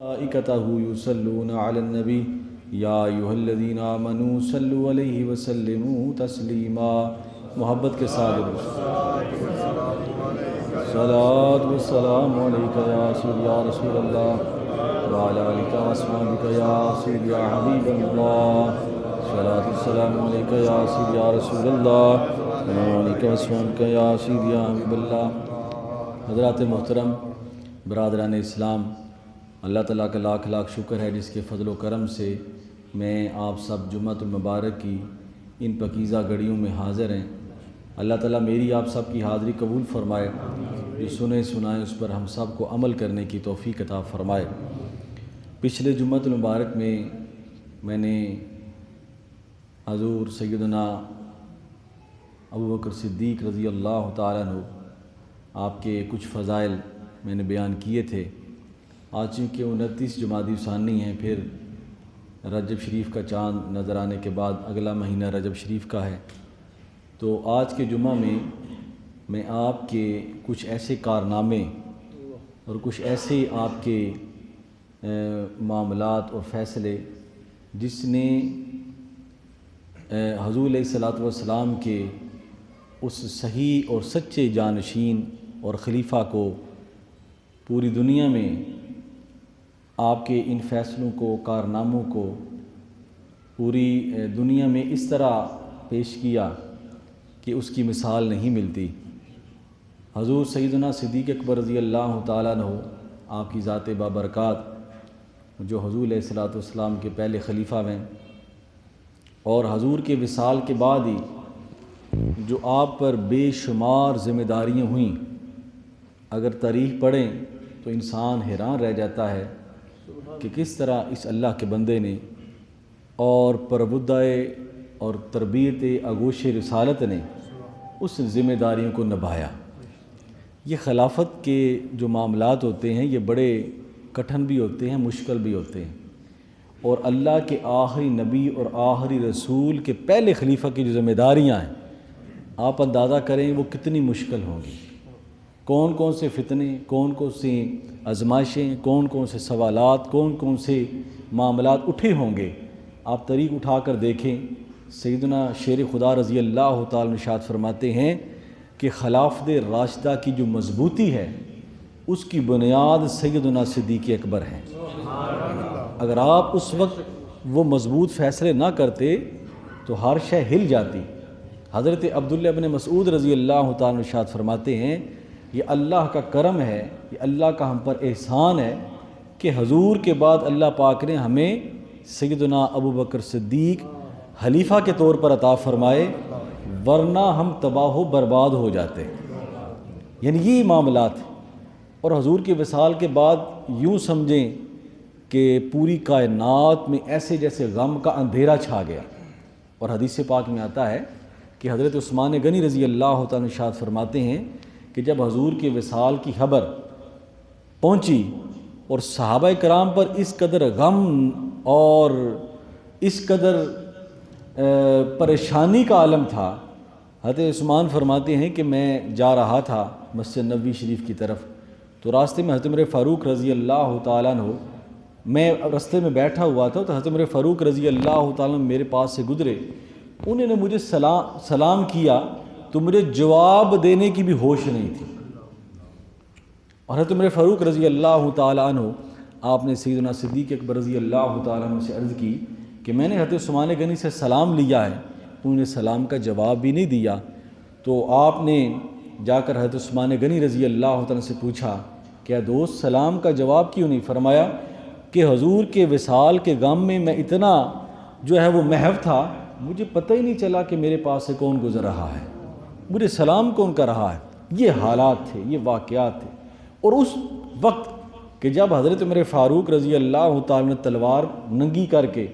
ملائکتہ یصلون علی النبی یا ایھا الذین آمنوا صلوا علیہ وسلموا تسلیما۔ محبت کے ساتھ صلاۃ والسلام علیک یا سیدی یا رسول اللہ وعلی آلک واصحابک یا سیدی یا حبیب اللہ۔ صلاۃ والسلام علیک یا سیدی یا رسول اللہ وعلی آلک واصحابک یا سیدی یا حبیب اللہ۔ حضرات محترم، برادران اسلام، اللہ تعالیٰ کا لاکھ لاکھ شکر ہے جس کے فضل و کرم سے میں آپ سب جمعۃ المبارک کی ان پاکیزہ گھڑیوں میں حاضر ہیں۔ اللہ تعالیٰ میری آپ سب کی حاضری قبول فرمائے، جو سنے سنائے اس پر ہم سب کو عمل کرنے کی توفیق عطا فرمائے۔ پچھلے جمعۃ المبارک میں نے حضور سیدنا ابوبکر صدیق رضی اللہ تعالیٰ عنہ آپ کے کچھ فضائل میں نے بیان کیے تھے۔ آج چونکہ 29 جمادی ثانی ہیں، پھر رجب شریف کا چاند نظر آنے کے بعد اگلا مہینہ رجب شریف کا ہے، تو آج کے جمعہ میں آپ کے کچھ ایسے کارنامے اور کچھ ایسے آپ کے معاملات اور فیصلے جس نے حضور علیہ الصلوۃ والسلام کے اس صحیح اور سچے جانشین اور خلیفہ کو پوری دنیا میں آپ کے ان فیصلوں کو، کارناموں کو پوری دنیا میں اس طرح پیش کیا کہ اس کی مثال نہیں ملتی۔ حضور سیدنا صدیق اکبر رضی اللہ تعالیٰ عنہ آپ کی ذات بابرکات، جو حضور علیہ الصلوۃ والسلام کے پہلے خلیفہ ہیں، اور حضور کے وصال کے بعد ہی جو آپ پر بے شمار ذمہ داریاں ہوئیں، اگر تاریخ پڑھیں تو انسان حیران رہ جاتا ہے کہ کس طرح اس اللہ کے بندے نے اور پربدائے اور تربیت آغوش رسالت نے اس ذمہ داریوں کو نبھایا۔ یہ خلافت کے جو معاملات ہوتے ہیں یہ بڑے کٹھن بھی ہوتے ہیں، مشکل بھی ہوتے ہیں، اور اللہ کے آخری نبی اور آخری رسول کے پہلے خلیفہ کی جو ذمہ داریاں ہیں، آپ اندازہ کریں وہ کتنی مشکل ہوں گی۔ کون کون سے فتنے، کون کون سی آزمائشیں، کون کون سے سوالات، کون کون سے معاملات اٹھے ہوں گے۔ آپ طریق اٹھا کر دیکھیں، سیدنا شیر خدا رضی اللہ تعالیٰ ارشاد فرماتے ہیں کہ خلافت راشدہ کی جو مضبوطی ہے اس کی بنیاد سیدنا صدیق اکبر ہیں۔ اگر آپ اس وقت وہ مضبوط فیصلے نہ کرتے تو ہر شے ہل جاتی۔ حضرت عبداللہ بن مسعود رضی اللہ تعالیٰ ارشاد فرماتے ہیں یہ اللہ کا کرم ہے، یہ اللہ کا ہم پر احسان ہے کہ حضور کے بعد اللہ پاک نے ہمیں سیدنا ابوبکر صدیق خلیفہ کے طور پر عطا فرمائے، ورنہ ہم تباہ و برباد ہو جاتے۔ یعنی یہ معاملات، اور حضور کے وصال کے بعد یوں سمجھیں کہ پوری کائنات میں ایسے جیسے غم کا اندھیرا چھا گیا۔ اور حدیث پاک میں آتا ہے کہ حضرت عثمان غنی رضی اللہ تعالیٰ ارشاد فرماتے ہیں کہ جب حضور کے وصال کی خبر پہنچی اور صحابہ کرام پر اس قدر غم اور اس قدر پریشانی کا عالم تھا، حضرت عثمان فرماتے ہیں کہ میں جا رہا تھا مسجد نبوی شریف کی طرف، تو راستے میں حضرت عمر فاروق رضی اللہ تعالیٰ عنہ، میں راستے میں بیٹھا ہوا تھا تو حضرت عمر فاروق رضی اللہ تعالیٰ عنہ میرے پاس سے گزرے، انہوں نے مجھے سلام کیا تو مجھے جواب دینے کی بھی ہوش نہیں تھی۔ اور حضرت عمر فاروق رضی اللہ تعالیٰ عنہ آپ نے سیدنا صدیق اکبر رضی اللہ تعالیٰ عنہ سے عرض کی کہ میں نے حضرت عثمان غنی سے سلام لیا ہے، انہوں نے سلام کا جواب بھی نہیں دیا۔ تو آپ نے جا کر حضرت عثمان غنی رضی اللہ تعالیٰ سے پوچھا کیا دوست سلام کا جواب کیوں نہیں؟ فرمایا کہ حضور کے وصال کے غم میں اتنا جو ہے وہ محو تھا، مجھے پتہ ہی نہیں چلا کہ میرے پاس سے کون گزر رہا ہے، مجھے سلام کون کر رہا ہے۔ یہ حالات تھے، یہ واقعات تھے۔ اور اس وقت کہ جب حضرت عمر فاروق رضی اللہ تعالیٰ نے تلوار ننگی کر کے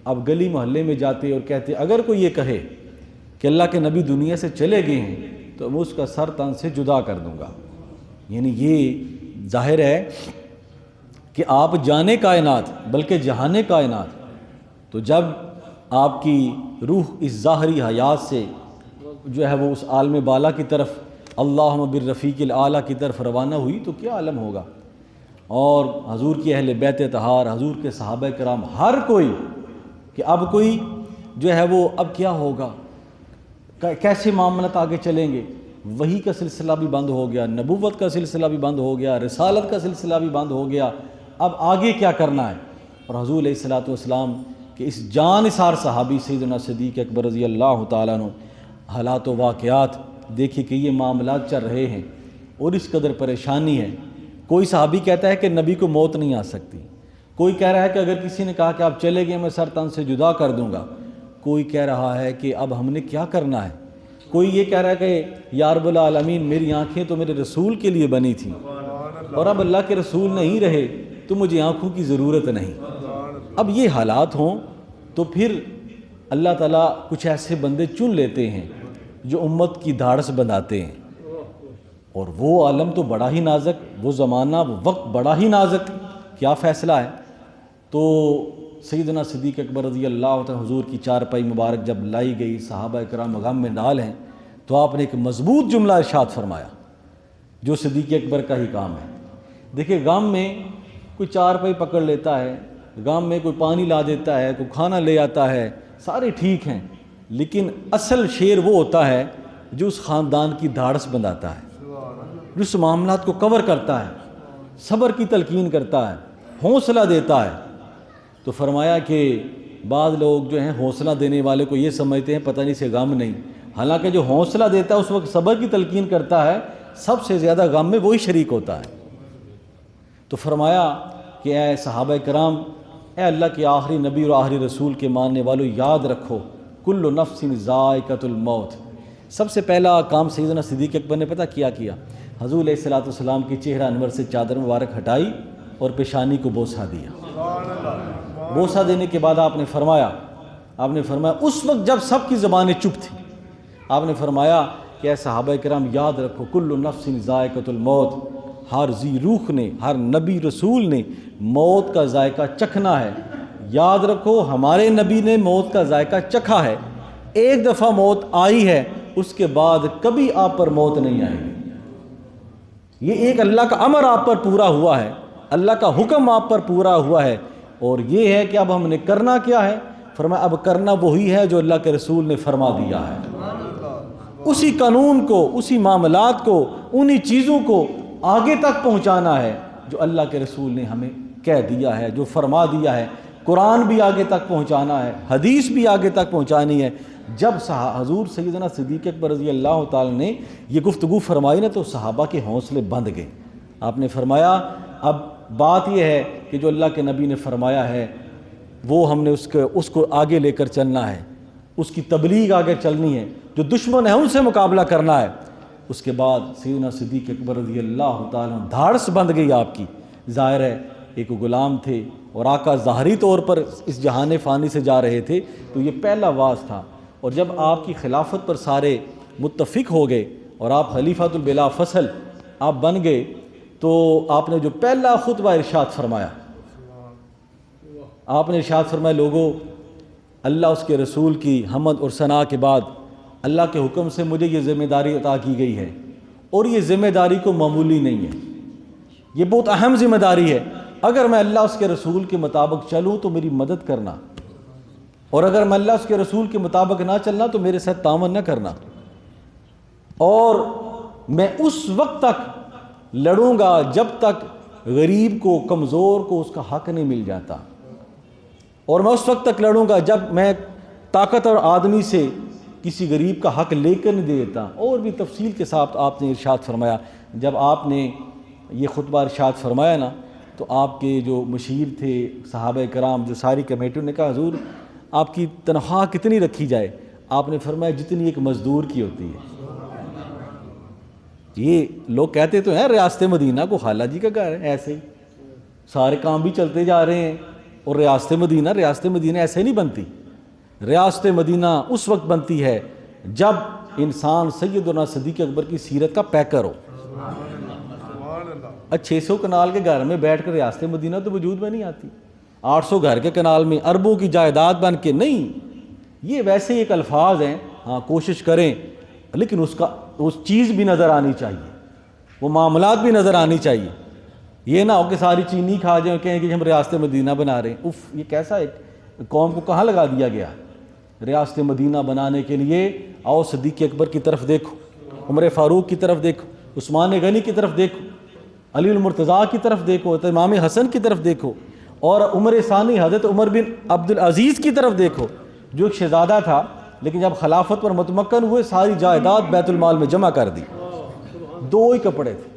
اب گلی محلے میں جاتے اور کہتے اگر کوئی یہ کہے کہ اللہ کے نبی دنیا سے چلے گئے ہیں تو میں اس کا سر تن سے جدا کر دوں گا۔ یعنی یہ ظاہر ہے کہ آپ جانے کائنات بلکہ جہانے کائنات، تو جب آپ کی روح اس ظاہری حیات سے جو ہے وہ اس عالم بالا کی طرف، اللہم بالرفیق الاعلیٰ کی طرف روانہ ہوئی تو کیا عالم ہوگا۔ اور حضور کی اہل بیت اطہار، حضور کے صحابہ کرام، ہر کوئی کہ اب کوئی جو ہے وہ اب کیا ہوگا، کیسے معاملات آگے چلیں گے۔ وحی کا سلسلہ بھی بند ہو گیا، نبوت کا سلسلہ بھی بند ہو گیا، رسالت کا سلسلہ بھی بند ہو گیا، اب آگے کیا کرنا ہے۔ اور حضور علیہ الصلوۃ والسلام کہ اس جان نثار صحابی سیدنا صدیق اکبر رضی اللہ تعالیٰ عنہ حالات و واقعات دیکھیں کہ یہ معاملات چل رہے ہیں اور اس قدر پریشانی ہے۔ کوئی صحابی کہتا ہے کہ نبی کو موت نہیں آ سکتی، کوئی کہہ رہا ہے کہ اگر کسی نے کہا کہ آپ چلے گئے میں سر تن سے جدا کر دوں گا، کوئی کہہ رہا ہے کہ اب ہم نے کیا کرنا ہے، کوئی یہ کہہ رہا ہے کہ یا رب العالمین میری آنکھیں تو میرے رسول کے لیے بنی تھیں اور اب اللہ کے رسول نہیں رہے تو مجھے آنکھوں کی ضرورت نہیں۔ اب یہ حالات ہوں تو پھر اللہ تعالیٰ کچھ ایسے بندے چن لیتے ہیں جو امت کی دھاڑس بندھاتے ہیں، اور وہ عالم تو بڑا ہی نازک، وہ زمانہ وہ وقت بڑا ہی نازک، کیا فیصلہ ہے۔ تو سیدنا صدیق اکبر رضی اللہ عنہ حضور کی چارپائی مبارک جب لائی گئی، صحابہ کرام غم میں ڈال ہیں، تو آپ نے ایک مضبوط جملہ ارشاد فرمایا جو صدیق اکبر کا ہی کام ہے۔ دیکھیں غم میں کوئی چارپائی پکڑ لیتا ہے، غم میں کوئی پانی لا دیتا ہے، کوئی کھانا لے آتا ہے، سارے ٹھیک ہیں، لیکن اصل شیر وہ ہوتا ہے جو اس خاندان کی دھاڑس بندھاتا ہے، جو اس معاملات کو کور کرتا ہے، صبر کی تلقین کرتا ہے، حوصلہ دیتا ہے۔ تو فرمایا کہ بعض لوگ جو ہیں حوصلہ دینے والے کو یہ سمجھتے ہیں پتہ نہیں سے غم نہیں، حالانکہ جو حوصلہ دیتا ہے اس وقت صبر کی تلقین کرتا ہے، سب سے زیادہ غم میں وہی شریک ہوتا ہے۔ تو فرمایا کہ اے صحابہ کرام، اے اللہ کے آخری نبی اور آخری رسول کے ماننے والوں، یاد رکھو کل نفس ذائقۃ الموت۔ سب سے پہلا کام سیدنا صدیق اکبر نے پتہ کیا حضور علیہ الصلوۃ والسلام کی چہرہ انور سے چادر مبارک ہٹائی اور پیشانی کو بوسہ دیا۔ بوسہ دینے کے بعد آپ نے فرمایا اس وقت جب سب کی زبانیں چپ تھیں، آپ نے فرمایا کہ اے صحابہ کرام یاد رکھو کل نفس ذائقۃ الموت، ہر ذی روح نے، ہر نبی رسول نے موت کا ذائقہ چکھنا ہے۔ یاد رکھو ہمارے نبی نے موت کا ذائقہ چکھا ہے، ایک دفعہ موت آئی ہے، اس کے بعد کبھی آپ پر موت نہیں آئے گی۔ یہ ایک اللہ کا امر آپ پر پورا ہوا ہے، اللہ کا حکم آپ پر پورا ہوا ہے، اور یہ ہے کہ اب ہم نے کرنا کیا ہے۔ فرمایا اب کرنا وہی ہے جو اللہ کے رسول نے فرما دیا ہے، اسی قانون کو، اسی معاملات کو، انہی چیزوں کو آگے تک پہنچانا ہے جو اللہ کے رسول نے ہمیں کہہ دیا ہے، جو فرما دیا ہے۔ قرآن بھی آگے تک پہنچانا ہے، حدیث بھی آگے تک پہنچانی ہے۔ جب حضور سیدنا صدیق اکبر رضی اللہ تعالی نے یہ گفتگو فرمائی نا تو صحابہ کے حوصلے بندھ گئے۔ آپ نے فرمایا اب بات یہ ہے کہ جو اللہ کے نبی نے فرمایا ہے وہ ہم نے اس کو آگے لے کر چلنا ہے، اس کی تبلیغ آگے چلنی ہے، جو دشمن ہیں ان سے مقابلہ کرنا ہے۔ اس کے بعد سیدنا صدیق اکبر رضی اللہ تعالیٰ دھاڑس بند گئی آپ کی۔ ظاہر ہے ایک غلام تھے اور آقا ظاہری طور پر اس جہان فانی سے جا رہے تھے، تو یہ پہلا واز تھا، اور جب آپ کی خلافت پر سارے متفق ہو گئے اور آپ خلیفۃ البلا فصل آپ بن گئے، تو آپ نے جو پہلا خطبہ ارشاد فرمایا، آپ نے ارشاد فرمایا لوگو، اللہ اس کے رسول کی حمد اور ثنا کے بعد اللہ کے حکم سے مجھے یہ ذمہ داری عطا کی گئی ہے، اور یہ ذمہ داری کو معمولی نہیں ہے، یہ بہت اہم ذمہ داری ہے۔ اگر میں اللہ اس کے رسول کے مطابق چلوں تو میری مدد کرنا، اور اگر میں اللہ اس کے رسول کے مطابق نہ چلنا تو میرے ساتھ تعاون نہ کرنا، اور میں اس وقت تک لڑوں گا جب تک غریب کو، کمزور کو اس کا حق نہیں مل جاتا، اور میں اس وقت تک لڑوں گا جب میں طاقتور آدمی سے کسی غریب کا حق لے کر نہیں دیتا۔ اور بھی تفصیل کے ساتھ آپ نے ارشاد فرمایا۔ جب آپ نے یہ خطبہ ارشاد فرمایا نا تو آپ کے جو مشیر تھے صحابہ کرام، جو ساری کمیٹیوں نے کہا حضور آپ کی تنخواہ کتنی رکھی جائے؟ آپ نے فرمایا جتنی ایک مزدور کی ہوتی ہے۔ یہ لوگ کہتے تو ہیں ریاست مدینہ کو خالہ جی کا گھر ہے، ایسے ہی سارے کام بھی چلتے جا رہے ہیں، اور ریاست مدینہ ایسے نہیں بنتی۔ ریاست مدینہ اس وقت بنتی ہے جب انسان سیدنا صدیق اکبر کی سیرت کا پیکر ہو۔ 600 کنال کے گھر میں بیٹھ کر ریاست مدینہ تو وجود میں نہیں آتی، 800 گھر کے کنال میں اربوں کی جائیداد بن کے نہیں۔ یہ ویسے ایک الفاظ ہیں، ہاں کوشش کریں، لیکن اس چیز بھی نظر آنی چاہیے، وہ معاملات بھی نظر آنی چاہیے۔ یہ نہ ہو کہ ساری چینی کھا جائیں کہیں کہ ہم ریاست مدینہ بنا رہے ہیں. یہ کیسا ایک قوم کو کہاں لگا دیا گیا. ریاست مدینہ بنانے کے لیے آؤ صدیق اکبر کی طرف دیکھو, عمر فاروق کی طرف دیکھو, عثمان غنی کی طرف دیکھو, علی المرتضیٰ کی طرف دیکھو, امام حسن کی طرف دیکھو, اور عمر ثانی حضرت عمر بن عبد العزیز کی طرف دیکھو, جو ایک شہزادہ تھا لیکن جب خلافت پر متمکن ہوئے ساری جائیداد بیت المال میں جمع کر دی. 2 ہی کپڑے تھے.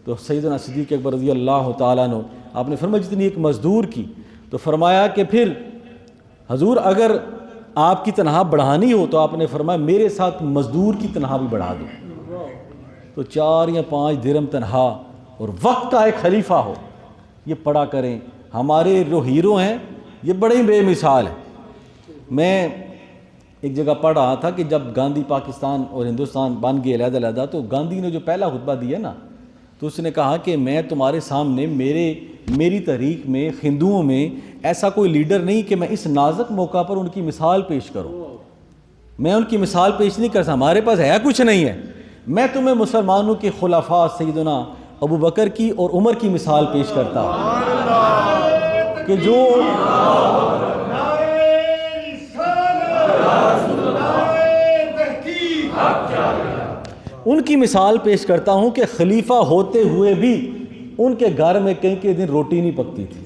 تو سیدنا صدیق اکبر رضی اللہ تعالیٰ عنہ آپ نے فرمایا جتنی ایک مزدور کی, تو فرمایا کہ پھر حضور اگر آپ کی تنخواہ بڑھانی ہو تو آپ نے فرمایا میرے ساتھ مزدور کی تنخواہ بھی بڑھا دو. تو 4 یا 5 درہم تنخواہ اور وقت کا ایک خلیفہ ہو, یہ پڑھا کریں. ہمارے جو ہیرو ہیں یہ بڑے ہی بے مثال ہیں. میں ایک جگہ پڑھ رہا تھا کہ جب گاندھی پاکستان اور ہندوستان بن گئے علیحدہ علیحدہ, تو گاندھی نے جو پہلا خطبہ دیا نا, تو اس نے کہا کہ میں تمہارے سامنے میری تحریک میں ہندوؤں میں ایسا کوئی لیڈر نہیں کہ میں اس نازک موقع پر ان کی مثال پیش کروں. میں ان کی مثال پیش نہیں کر سکتا, ہمارے پاس ہے کچھ نہیں ہے. میں تمہیں مسلمانوں کے خلفاء سیدنا ابو بکر کی اور عمر کی مثال پیش کرتا ہوں کہ جو ان کی مثال پیش کرتا ہوں کہ خلیفہ ہوتے ہوئے بھی ان کے گھر میں کئی دن روٹی نہیں پکتی تھی.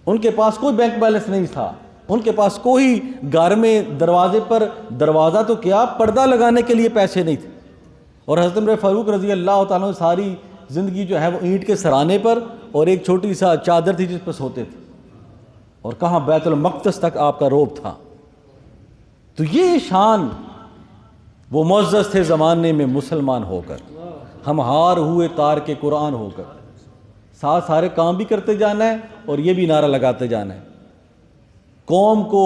ان کے پاس کوئی بینک بیلنس نہیں تھا, ان کے پاس کوئی گھر میں دروازے پر دروازہ تو کیا پردہ لگانے کے لیے پیسے نہیں تھے. اور حضرت عمر فاروق رضی اللہ تعالیٰ ساری زندگی جو ہے وہ اینٹ کے سرانے پر اور ایک چھوٹی سا چادر تھی جس پر سوتے تھے, اور کہاں بیت المقدس تک آپ کا روب تھا. تو یہ شان, وہ معزز تھے زمانے میں مسلمان ہو کر, ہم ہار ہوئے تار کے قرآن ہو کر. ساتھ سارے کام بھی کرتے جانا ہے اور یہ بھی نعرہ لگاتے جانا ہے. قوم کو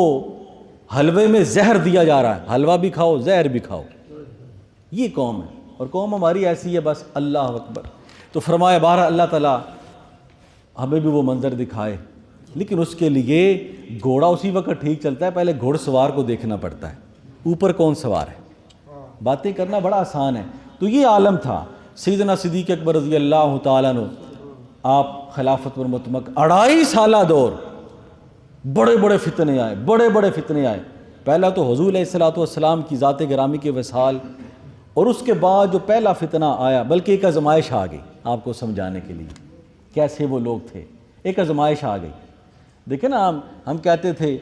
حلوے میں زہر دیا جا رہا ہے, حلوہ بھی کھاؤ زہر بھی کھاؤ. یہ قوم ہے, اور قوم ہماری ایسی ہے بس. اللہ اکبر. تو فرمایا بہرحال اللہ تعالیٰ ہمیں بھی وہ منظر دکھائے, لیکن اس کے لیے گھوڑا اسی وقت ٹھیک چلتا ہے, پہلے گھوڑ سوار کو دیکھنا پڑتا ہے, اوپر کون سوار ہے. باتیں کرنا بڑا آسان ہے. تو یہ عالم تھا. سیدنا صدیق اکبر رضی اللہ تعالیٰ عنہ آپ خلافت پر متمکن 2.5 سالہ دور, بڑے بڑے فتنے آئے, بڑے بڑے فتنے آئے. پہلا تو حضور علیہ الصلوۃ والسلام کی ذات گرامی کے وصال, اور اس کے بعد جو پہلا فتنہ آیا, بلکہ ایک آزمائش آ گئی آپ کو سمجھانے کے لیے کیسے وہ لوگ تھے. ایک آزمائش آ گئی. دیکھیں نا, ہم کہتے تھے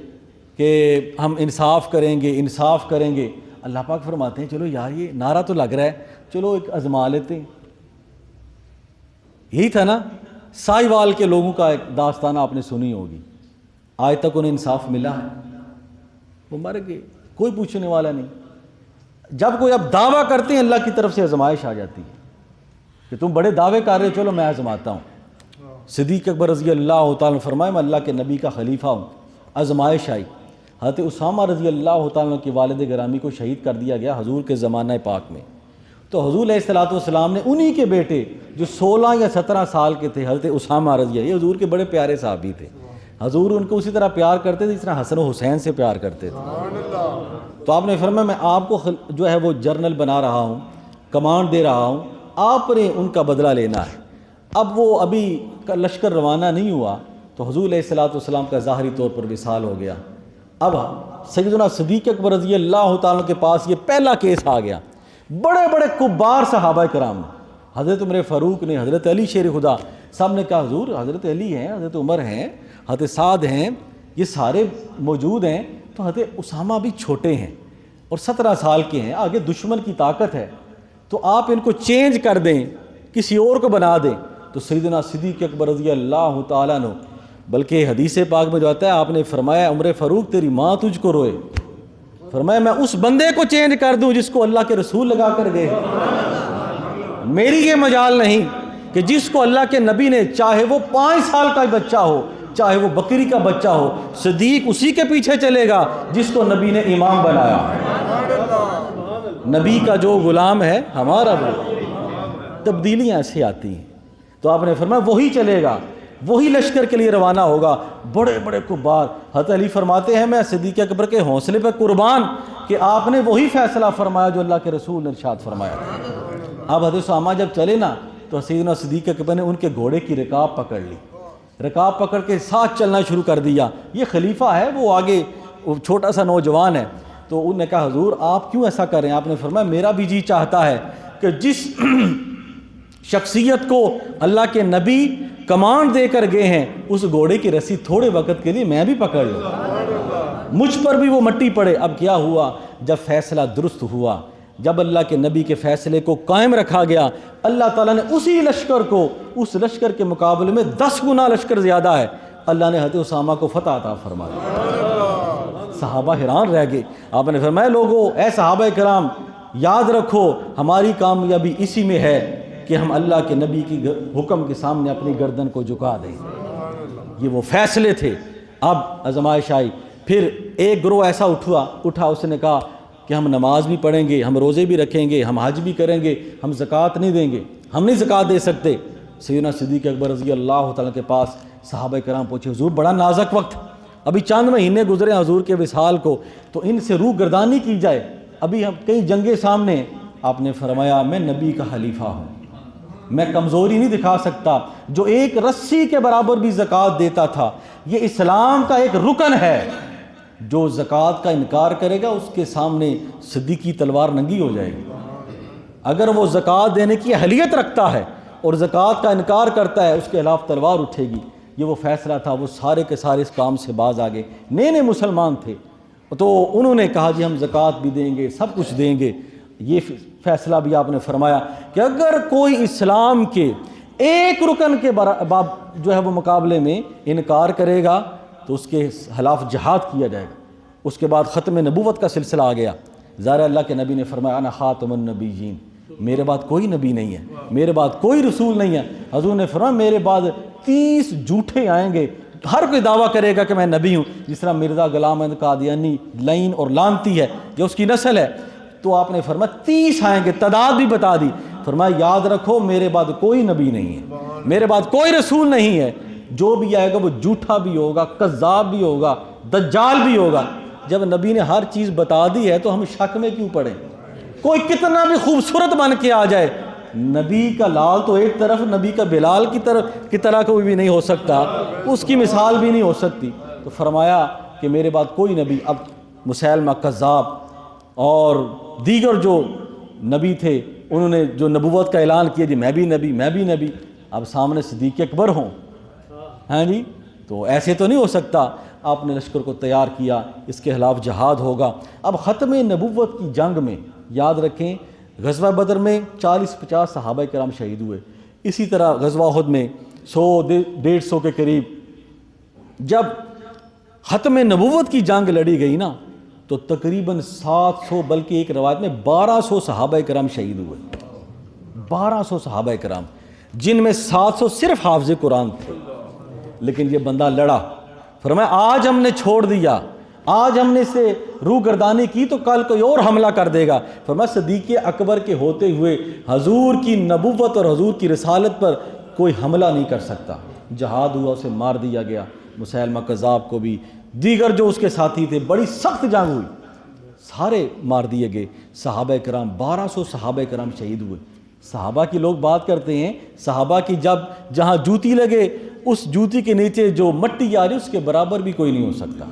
کہ ہم انصاف کریں گے, انصاف کریں گے. اللہ پاک فرماتے ہیں چلو یار یہ نعرہ تو لگ رہا ہے, چلو ایک آزما لیتے ہیں. یہی تھا نا سائیوال کے لوگوں کا ایک داستان آپ نے سنی ہوگی. آج تک انہیں انصاف ملا ہے, وہ مر گئے, کوئی پوچھنے والا نہیں. جب کوئی اب دعویٰ کرتے ہیں اللہ کی طرف سے آزمائش آ جاتی ہے کہ تم بڑے دعوے کر رہے ہو, چلو میں آزماتا ہوں. صدیق اکبر رضی اللہ تعالیٰ نے فرمایا میں اللہ کے نبی کا خلیفہ ہوں. آزمائش آئی. حضرت اسامہ رضی اللہ تعالیٰ کے والد گرامی کو شہید کر دیا گیا حضور کے زمانہ پاک میں. تو حضور علیہ الصلوۃ والسلام نے انہی کے بیٹے جو 16 یا 17 سال کے تھے, حضرت اسامہ رضی اللہ, یہ حضور کے بڑے پیارے صحابی تھے. حضور ان کو اسی طرح پیار کرتے تھے جس طرح حسن و حسین سے پیار کرتے تھے. تو آپ نے فرمایا میں آپ کو جو ہے وہ جرنل بنا رہا ہوں, کمانڈ دے رہا ہوں, آپ نے ان کا بدلہ لینا ہے. اب وہ ابھی لشکر روانہ نہیں ہوا تو حضور علیہ الصلوۃ والسلام کا ظاہری طور پر وصال ہو گیا. اب سیدنا صدیق اکبر رضی اللہ تعالیٰ کے پاس یہ پہلا کیس آ گیا. بڑے بڑے کبار صحابہ کرام نے, حضرت عمر فاروق نے, حضرت علی شیر خدا, سب نے کہا حضور حضرت علی ہیں, حضرت عمر ہیں, حضرت سعد ہیں, یہ سارے موجود ہیں, تو حضرت اسامہ بھی چھوٹے ہیں اور 17 سال کے ہیں, آگے دشمن کی طاقت ہے, تو آپ ان کو چینج کر دیں, کسی اور کو بنا دیں. تو سیدنا صدیق اکبر رضی اللہ تعالیٰ عنہ, بلکہ حدیث پاک میں جو آتا ہے آپ نے فرمایا عمر فاروق تیری ماں تجھ کو روئے. فرمایا میں اس بندے کو چینج کر دوں جس کو اللہ کے رسول لگا کر گئے, میری یہ مجال نہیں کہ جس کو اللہ کے نبی نے, چاہے وہ 5 سال کا بچہ ہو, چاہے وہ بکری کا بچہ ہو, صدیق اسی کے پیچھے چلے گا جس کو نبی نے امام بنایا. نبی کا جو غلام ہے ہمارا, وہ تبدیلیاں ایسے آتی ہیں. تو آپ نے فرمایا وہی چلے گا, وہی لشکر کے لیے روانہ ہوگا. بڑے بڑے کبار. حضرت علی فرماتے ہیں میں صدیق اکبر کے حوصلے پہ قربان کہ آپ نے وہی فیصلہ فرمایا جو اللہ کے رسول نے ارشاد فرمایا. اب حضرت اسامہ جب چلے نا تو سیدنا صدیق اکبر نے ان کے گھوڑے کی رکاب پکڑ لی، رکاب پکڑ کے ساتھ چلنا شروع کر دیا۔ یہ خلیفہ ہے، وہ آگے چھوٹا سا نوجوان ہے۔ تو انہوں نے کہا حضور آپ کیوں ایسا کر رہے ہیں؟ آپ نے فرمایا میرا بھی جی چاہتا ہے کہ جس شخصیت کو اللہ کے نبی کمانڈ دے کر گئے ہیں اس گھوڑے کی رسی تھوڑے وقت کے لیے میں بھی پکڑ لوں، مجھ پر بھی وہ مٹی پڑے۔ اب کیا ہوا؟ جب فیصلہ درست ہوا، جب اللہ کے نبی کے فیصلے کو قائم رکھا گیا، اللہ تعالیٰ نے اسی لشکر کو، اس لشکر کے مقابلے میں 10 گنا لشکر زیادہ ہے، اللہ نے حضرت اسامہ کو فتح عطا فرمایا۔ صحابہ حیران رہ گئے۔ آپ نے فرمایا لوگوں، اے صحابہ کرام یاد رکھو ہماری کامیابی اسی میں ہے کہ ہم اللہ کے نبی کی حکم کے سامنے اپنی گردن کو جھکا دیں۔ یہ وہ فیصلے تھے۔ اب آزمائش آئی، پھر ایک گروہ ایسا اٹھا، اس نے کہا کہ ہم نماز بھی پڑھیں گے، ہم روزے بھی رکھیں گے، ہم حج بھی کریں گے، ہم زکوٰۃ نہیں دیں گے، ہم نہیں زکوٰۃ دے سکتے۔ سیدنا صدیق اکبر رضی اللہ تعالیٰ کے پاس صحابہ کرام پہنچے، حضور بڑا نازک وقت، ابھی چند مہینے گزرے حضور کے وصال کو، تو ان سے روح گردانی کی جائے، ابھی ہم کئی جنگیں سامنے ہیں۔ آپ نے فرمایا میں نبی کا خلیفہ ہوں، میں کمزوری نہیں دکھا سکتا، جو ایک رسی کے برابر بھی زکوٰۃ دیتا تھا، یہ اسلام کا ایک رکن ہے، جو زکوٰۃ کا انکار کرے گا اس کے سامنے صدیقی تلوار ننگی ہو جائے گی۔ اگر وہ زکوٰۃ دینے کی اہلیت رکھتا ہے اور زکوٰۃ کا انکار کرتا ہے اس کے خلاف تلوار اٹھے گی۔ یہ وہ فیصلہ تھا، وہ سارے کے سارے اس کام سے باز آگے، نئے مسلمان تھے، تو انہوں نے کہا جی ہم زکوٰۃ بھی دیں گے، سب کچھ دیں گے۔ یہ فیصلہ بھی آپ نے فرمایا کہ اگر کوئی اسلام کے ایک رکن کے جو ہے وہ مقابلے میں انکار کرے گا تو اس کے خلاف جہاد کیا جائے گا۔ اس کے بعد ختم نبوت کا سلسلہ آ گیا۔ ظاہر اللہ کے نبی نے فرمایا انا خاتم النبیین، میرے بعد کوئی نبی نہیں ہے، میرے بعد کوئی رسول نہیں ہے۔ حضور نے فرمایا میرے بعد 30 جھوٹے آئیں گے، ہر کوئی دعویٰ کرے گا کہ میں نبی ہوں، جس طرح مرزا غلام احمد قادیانی لعین اور لعنتی ہے، جو اس کی نسل ہے۔ تو آپ نے فرمایا 30 آئیں گے، تعداد بھی بتا دی۔ فرمایا یاد رکھو میرے بعد کوئی نبی نہیں ہے، میرے بعد کوئی رسول نہیں ہے، جو بھی آئے گا وہ جھوٹا بھی ہوگا، کذاب بھی ہوگا، دجال بھی ہوگا۔ جب نبی نے ہر چیز بتا دی ہے تو ہم شک میں کیوں پڑیں؟ کوئی کتنا بھی خوبصورت بن کے آ جائے، نبی کا لال تو ایک طرف، نبی کا بلال کی طرح کوئی بھی نہیں ہو سکتا، اس کی مثال بھی نہیں ہو سکتی۔ تو فرمایا کہ میرے بعد کوئی نبی۔ اب مسیلمہ کذاب اور دیگر جو نبی تھے انہوں نے جو نبوت کا اعلان کیا جی میں بھی نبی، میں بھی نبی، اب سامنے صدیق اکبر ہوں، ہاں جی، تو ایسے تو نہیں ہو سکتا۔ آپ نے لشکر کو تیار کیا، اس کے خلاف جہاد ہوگا۔ اب ختم نبوت کی جنگ میں یاد رکھیں غزوہ بدر میں 40-50 صحابہ کرام شہید ہوئے، اسی طرح غزوہ احد میں 100-150 کے قریب۔ جب ختم نبوت کی جنگ لڑی گئی نا تو تقریباً 700 بلکہ ایک روایت میں 1200 صحابہ کرام شہید ہوئے، 1200 صحابہ کرام، جن میں 700 صرف حافظ قرآن تھے۔ لیکن یہ بندہ لڑا، فرمایا آج ہم نے چھوڑ دیا، آج ہم نے اسے روح گردانی کی تو کل کوئی اور حملہ کر دے گا۔ فرمایا صدیق اکبر کے ہوتے ہوئے حضور کی نبوت اور حضور کی رسالت پر کوئی حملہ نہیں کر سکتا۔ جہاد ہوا، اسے مار دیا گیا، مسیلمہ کذاب کو بھی، دیگر جو اس کے ساتھی تھے، بڑی سخت جنگ ہوئی، سارے مار دیے گئے۔ صحابہ کرام 1200 صحابہ کرام شہید ہوئے۔ صحابہ کی لوگ بات کرتے ہیں، صحابہ کی جب جہاں جوتی لگے اس جوتی کے نیچے جو مٹی آ رہی اس کے برابر بھی کوئی نہیں ہو سکتا۔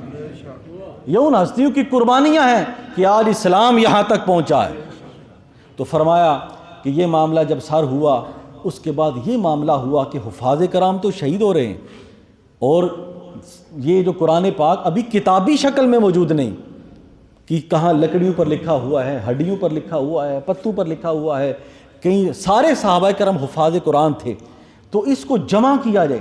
یہ ان ہستیوں کی قربانیاں ہیں کہ آج اسلام یہاں تک پہنچا ہے۔ تو فرمایا کہ یہ معاملہ جب سر ہوا اس کے بعد یہ معاملہ ہوا کہ حفاظ کرام تو شہید ہو رہے ہیں، اور یہ جو قرآن پاک ابھی کتابی شکل میں موجود نہیں کہ کہاں لکڑیوں پر لکھا ہوا ہے، ہڈیوں پر لکھا ہوا ہے، پتوں پر لکھا ہوا ہے، کہیں سارے صحابہ کرام حفاظ قرآن تھے، تو اس کو جمع کیا جائے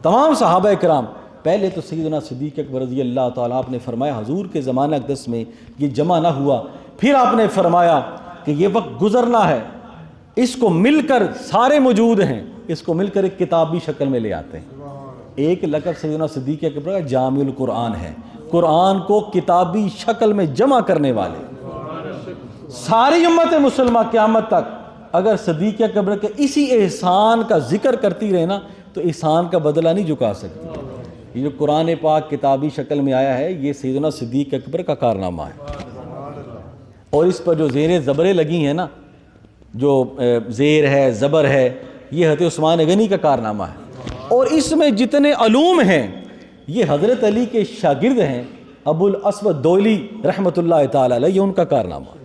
تمام صحابہ کرام۔ پہلے تو سیدنا صدیق اکبر رضی اللہ تعالیٰ آپ نے فرمایا حضور کے زمانہ اقدس میں یہ جمع نہ ہوا، پھر آپ نے فرمایا کہ یہ وقت گزرنا ہے، اس کو مل کر سارے موجود ہیں، اس کو مل کر ایک کتابی شکل میں لے آتے ہیں۔ ایک لقب سیدنا صدیق اکبر کا جامع القرآن ہے، قرآن کو کتابی شکل میں جمع کرنے والے۔ ساری امت مسلمہ قیامت تک اگر صدیق اکبر کے اسی احسان کا ذکر کرتی رہے نا تو احسان کا بدلہ نہیں چکا سکتی۔ یہ جو قرآن پاک کتابی شکل میں آیا ہے یہ سیدنا صدیق اکبر کا کارنامہ ہے، اور اس پر جو زیر زبریں لگی ہیں نا، جو زیر ہے، زبر ہے، یہ حضرت عثمان غنی کا کارنامہ ہے۔ اور اس میں جتنے علوم ہیں یہ حضرت علی کے شاگرد ہیں، ابو الاسود دولی رحمۃ اللہ تعالی علیہ، یہ ان کا کارنامہ۔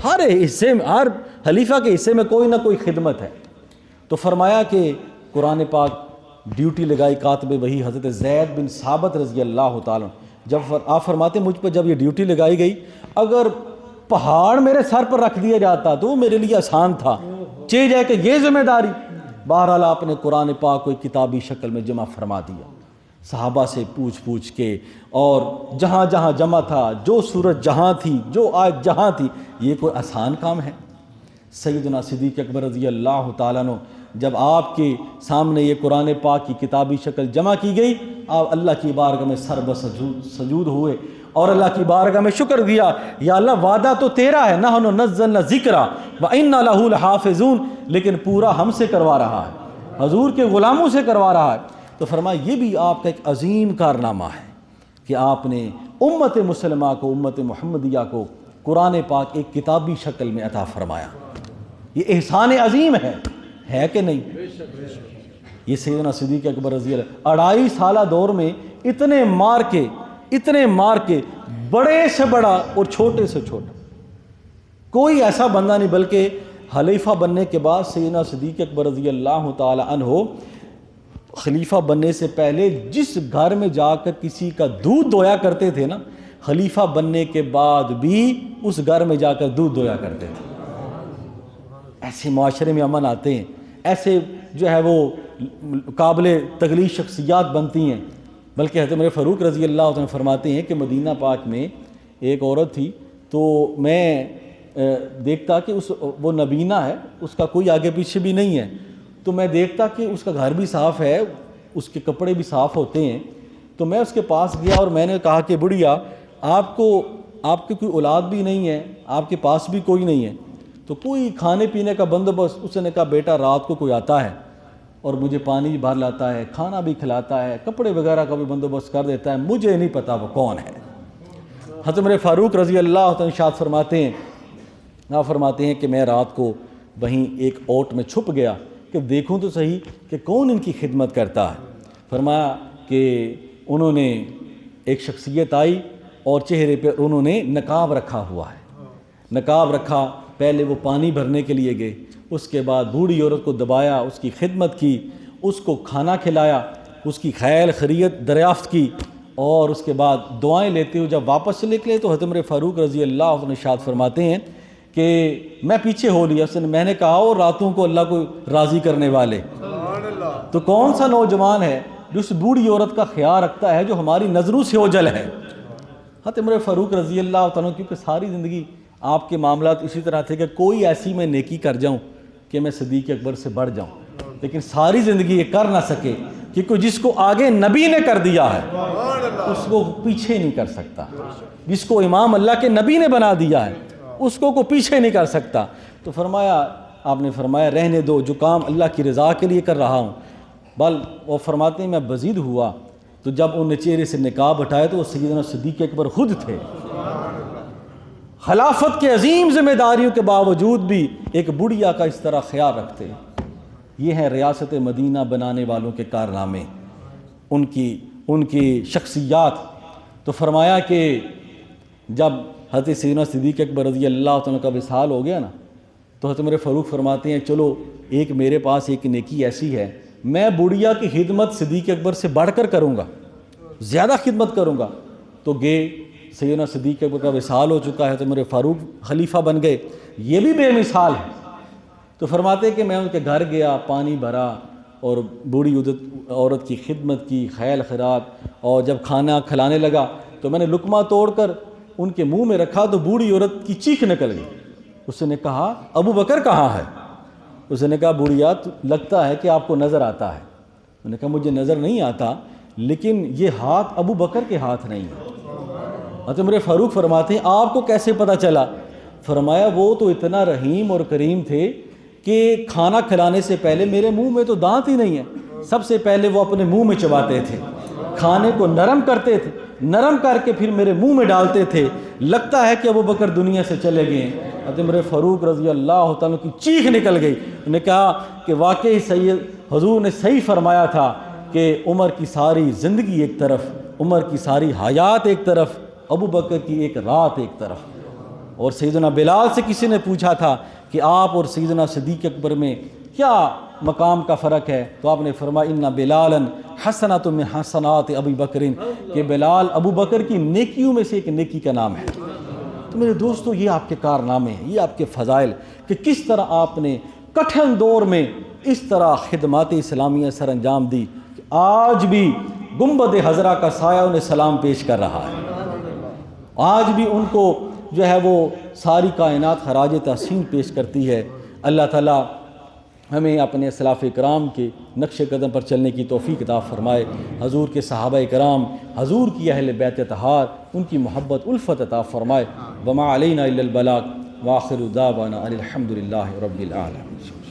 ہر حصے میں، ہر خلیفہ کے حصے میں کوئی نہ کوئی خدمت ہے۔ تو فرمایا کہ قرآن پاک ڈیوٹی لگائی کاتب وہی حضرت زید بن ثابت رضی اللہ تعالیٰ، جب آپ فرماتے مجھ پر جب یہ ڈیوٹی لگائی گئی، اگر پہاڑ میرے سر پر رکھ دیا جاتا تو میرے لیے آسان تھا، چاہیے جائے کہ یہ ذمہ داری۔ بہرحال آپ نے قرآن پاک کو ایک کتابی شکل میں جمع فرما دیا، صحابہ سے پوچھ کے، اور جہاں جہاں جمع تھا، جو صورت جہاں تھی، جو آیت جہاں تھی، یہ کوئی آسان کام ہے؟ سیدنا صدیق اکبر رضی اللہ تعالیٰ عنہ جب آپ کے سامنے یہ قرآن پاک کی کتابی شکل جمع کی گئی، آپ اللہ کی بارگاہ میں سر سجود ہوئے اور اللہ کی بارگاہ میں شکر دیا، یا اللہ وعدہ تو تیرا ہے، نحن نزلنا الذکر وإنا لہ لحافظون، لیکن پورا ہم سے کروا رہا ہے، حضور کے غلاموں سے کروا رہا ہے۔ تو فرمایا یہ بھی آپ کا ایک عظیم کارنامہ ہے کہ آپ نے امت مسلمہ کو، امت محمدیہ کو قرآن پاک ایک کتابی شکل میں عطا فرمایا۔ یہ احسان عظیم ہے کہ نہیں؟ یہ سیدنا صدیق اکبر رضی اللہ 2.5 سالہ دور میں اتنے مار کے بڑے سے بڑا اور چھوٹے سے چھوٹا کوئی ایسا بندہ نہیں، بلکہ خلیفہ بننے کے بعد سیدنا صدیق اکبر رضی اللہ تعالی عنہ خلیفہ بننے سے پہلے جس گھر میں جا کر کسی کا دودھ دویا کرتے تھے نا، خلیفہ بننے کے بعد بھی اس گھر میں جا کر دودھ دویا کرتے تھے۔ ایسے معاشرے میں امن آتے ہیں، ایسے جو ہے وہ قابل تقلید شخصیات بنتی ہیں۔ بلکہ حضرت عمر فاروق رضی اللہ عنہ فرماتے ہیں کہ مدینہ پاک میں ایک عورت تھی، تو میں دیکھتا کہ وہ نبینہ ہے، اس کا کوئی آگے پیچھے بھی نہیں ہے، تو میں دیکھتا کہ اس کا گھر بھی صاف ہے، اس کے کپڑے بھی صاف ہوتے ہیں، تو میں اس کے پاس گیا اور میں نے کہا کہ بڑھیا آپ کی کوئی اولاد بھی نہیں ہے، آپ کے پاس بھی کوئی نہیں ہے، تو کوئی کھانے پینے کا بندوبست؟ اس نے کہا بیٹا رات کو کوئی آتا ہے اور مجھے پانی بھی بھر لاتا ہے، کھانا بھی کھلاتا ہے، کپڑے وغیرہ کا بھی بندوبست کر دیتا ہے، مجھے نہیں پتا وہ کون ہے۔ حضرت عمر فاروق رضی اللہ عنہ ارشاد فرماتے ہیں کہ میں رات کو وہیں ایک اوٹ میں چھپ گیا کہ دیکھوں تو صحیح کہ کون ان کی خدمت کرتا ہے۔ فرمایا کہ انہوں نے ایک شخصیت آئی اور چہرے پہ انہوں نے نقاب رکھا ہوا ہے، نقاب رکھا، پہلے وہ پانی بھرنے کے لیے گئے، اس کے بعد بوڑھی عورت کو دبایا، اس کی خدمت کی، اس کو کھانا کھلایا، اس کی خیر خیریت دریافت کی، اور اس کے بعد دعائیں لیتے ہوئے جب واپس سے نکلے تو حضرت عمر فاروق رضی اللہ عنہ ارشاد فرماتے ہیں کہ میں پیچھے ہو لیا، میں نے کہا اور راتوں کو اللہ کو راضی کرنے والے، تو کون سا نوجوان ہے جو اس بوڑھی عورت کا خیال رکھتا ہے جو ہماری نظروں سے اوجھل ہے؟ حضرت عمر فاروق رضی اللہ عنہ کیونکہ ساری زندگی آپ کے معاملات اسی طرح تھے کہ کوئی ایسی میں نیکی کر جاؤں کہ میں صدیق اکبر سے بڑھ جاؤں، لیکن ساری زندگی یہ کر نہ سکے، کیونکہ جس کو آگے نبی نے کر دیا ہے اس کو پیچھے نہیں کر سکتا، جس کو امام اللہ کے نبی نے بنا دیا ہے اس کو پیچھے نہیں کر سکتا۔ تو فرمایا، آپ نے فرمایا رہنے دو، جو کام اللہ کی رضا کے لیے کر رہا ہوں۔ وہ فرماتے ہیں میں بزید ہوا تو جب انہوں نے چہرے سے نقاب ہٹایا تو وہ سیدنا صدیق اکبر خود تھے، خلافت کے عظیم ذمہ داریوں کے باوجود بھی ایک بڑھیا کا اس طرح خیال رکھتے۔ یہ ہیں ریاست مدینہ بنانے والوں کے کارنامے، ان کی شخصیات۔ تو فرمایا کہ جب حضرت سیدنا صدیق اکبر رضی اللہ عنہ کا وصال ہو گیا نا، تو حضرت عمر فاروق فرماتے ہیں چلو ایک میرے پاس ایک نیکی ایسی ہے، میں بڑھیا کی خدمت صدیق اکبر سے بڑھ کر کروں گا، زیادہ خدمت کروں گا۔ تو گئے، سیدنا صدیق اکبر کا وصال ہو چکا ہے، تو عمر فاروق خلیفہ بن گئے، یہ بھی بے مثال ہے۔ تو فرماتے ہیں کہ میں ان کے گھر گیا، پانی بھرا اور بوڑھی عورت کی خدمت کی، خیال خیرات، اور جب کھانا کھلانے لگا تو میں نے لقمہ توڑ کر ان کے منہ میں رکھا تو بوڑھی عورت کی چیخ نکل گئی۔ اس نے کہا ابو بکر کہاں ہے؟ اس نے کہا بوڑھیا لگتا ہے کہ آپ کو نظر آتا ہے۔ انہوں نے کہا مجھے نظر نہیں آتا، لیکن یہ ہاتھ ابو بکر کے ہاتھ نہیں ہے۔ حضرت عمر فاروق فرماتے ہیں آپ کو کیسے پتہ چلا؟ فرمایا وہ تو اتنا رحیم اور کریم تھے کہ کھانا کھلانے سے پہلے میرے منہ میں تو دانت ہی نہیں ہے، سب سے پہلے وہ اپنے منہ میں چباتے تھے، کھانے کو نرم کرتے تھے، نرم کر کے پھر میرے منہ میں ڈالتے تھے، لگتا ہے کہ ابو بکر دنیا سے چلے گئے ہیں۔ حضرت عمر فاروق رضی اللہ تعالیٰ کی چیخ نکل گئی، انہوں نے کہا کہ واقعی سید حضور نے صحیح فرمایا تھا کہ عمر کی ساری زندگی ایک طرف، عمر کی ساری حیات ایک طرف، ابو بکر کی ایک رات ایک طرف۔ اور سیدنا بلال سے کسی نے پوچھا تھا کہ آپ اور سیدنا صدیق اکبر میں کیا مقام کا فرق ہے، تو آپ نے فرمایا ان بلالا حسنۃ من حسنات ابی بکر، کہ بلال ابو بکر کی نیکیوں میں سے ایک نیکی کا نام ہے۔ تو میرے دوستو، یہ آپ کے کارنامے ہیں، یہ آپ کے فضائل، کہ کس طرح آپ نے کٹھن دور میں اس طرح خدمات اسلامیہ سر انجام دی کہ آج بھی گنبد خضرا کا سایہ انہیں سلام پیش کر رہا ہے، آج بھی ان کو جو ہے وہ ساری کائنات خراج تحسین پیش کرتی ہے۔ اللہ تعالیٰ ہمیں اپنے اسلاف کرام کے نقش قدم پر چلنے کی توفیق عطا فرمائے، حضور کے صحابہ کرام، حضور کی اہل بیت اطہار، ان کی محبت الفت عطا فرمائے۔ وما علینا الا البلاغ، وآخر دعوانا ان الحمد للہ رب العالمین۔